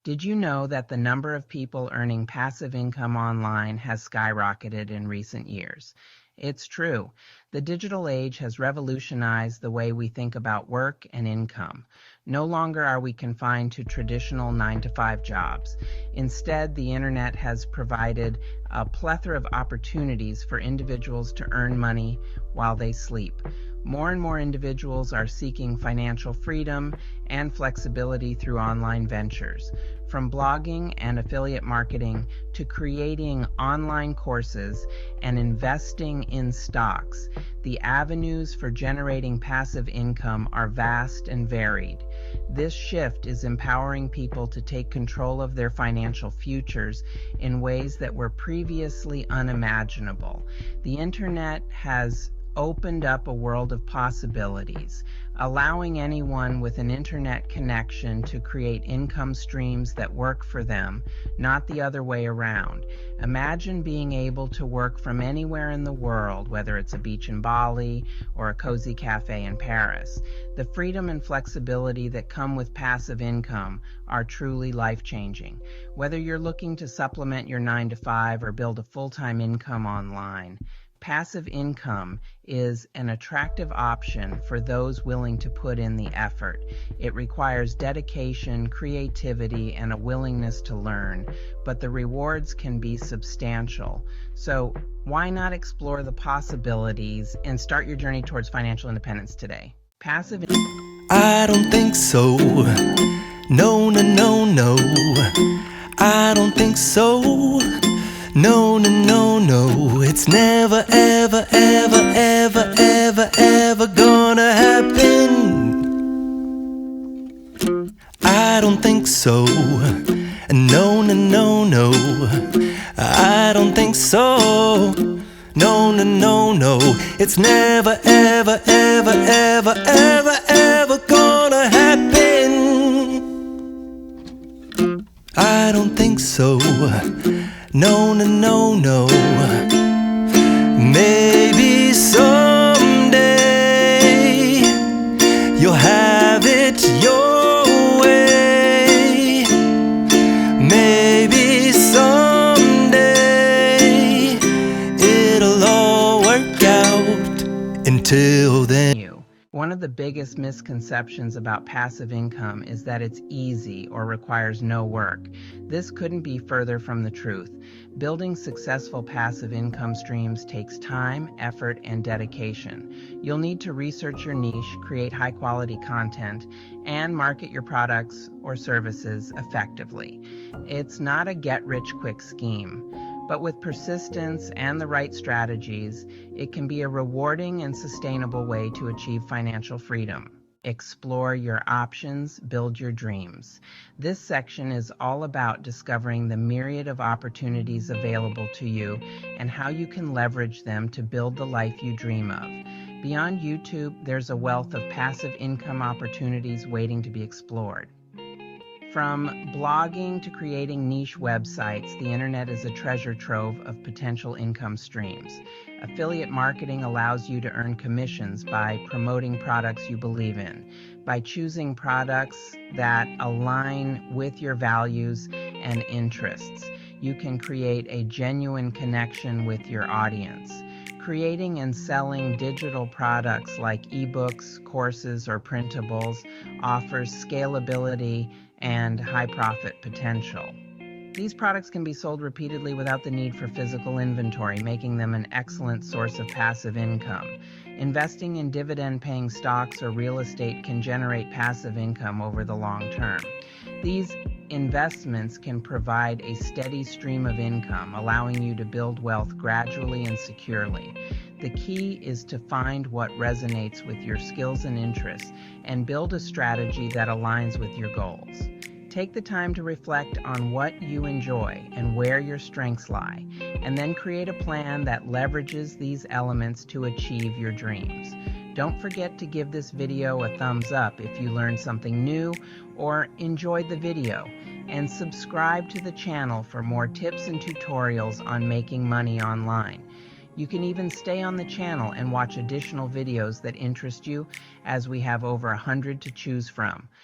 Did you know that the number of people earning passive income online has skyrocketed in recent years? It's true. The digital age has revolutionized the way we think about work and income. No longer are we confined to traditional 9-to-5 jobs. Instead, the internet has provided a plethora of opportunities for individuals to earn money while they sleep. More and more individuals are seeking financial freedom and flexibility through online ventures. From blogging and affiliate marketing to creating online courses and investing in stocks, the avenues for generating passive income are vast and varied. This shift is empowering people to take control of their financial futures in ways that were previously unimaginable. The internet has opened up a world of possibilities, allowing anyone with an internet connection to create income streams that work for them, not the other way around. Imagine being able to work from anywhere in the world, whether it's a beach in Bali or a cozy cafe in Paris. The freedom and flexibility that come with passive income are truly life-changing. Whether you're looking to supplement your 9-to-5 or build a full-time income online, passive income is an attractive option for those willing to put in the effort. It requires dedication, creativity, and a willingness to learn, but the rewards can be substantial. So why not explore the possibilities and start your journey towards financial independence today? I don't think so. No, no, no, no. I don't think so. No, no, no, no. It's never, ever, ever, ever, ever, ever gonna happen. I don't think so. No, no, no, no. I don't think so. No, no, no, no. It's never, ever, ever, ever, ever, ever gonna happen. I don't think so. No, no, no, no. Maybe someday you'll have it your way. Maybe someday it'll all work out. Until then. One of the biggest misconceptions about passive income is that it's easy or requires no work. This couldn't be further from the truth. Building successful passive income streams takes time, effort, and dedication. You'll need to research your niche, create high-quality content, and market your products or services effectively. It's not a get-rich-quick scheme. But with persistence and the right strategies, it can be a rewarding and sustainable way to achieve financial freedom. Explore your options, build your dreams. This section is all about discovering the myriad of opportunities available to you and how you can leverage them to build the life you dream of. Beyond YouTube, there's a wealth of passive income opportunities waiting to be explored. From blogging to creating niche websites, the internet is a treasure trove of potential income streams. Affiliate marketing allows you to earn commissions by promoting products you believe in. By choosing products that align with your values and interests, you can create a genuine connection with your audience. Creating and selling digital products like ebooks, courses, or printables offers scalability and high profit potential. These products can be sold repeatedly without the need for physical inventory, making them an excellent source of passive income. Investing in dividend-paying stocks or real estate can generate passive income over the long term. These investments can provide a steady stream of income, allowing you to build wealth gradually and securely. The key is to find what resonates with your skills and interests and build a strategy that aligns with your goals. Take the time to reflect on what you enjoy and where your strengths lie, and then create a plan that leverages these elements to achieve your dreams. Don't forget to give this video a thumbs up if you learned something new or enjoyed the video, and subscribe to the channel for more tips and tutorials on making money online. You can even stay on the channel and watch additional videos that interest you, as we have over 100 to choose from.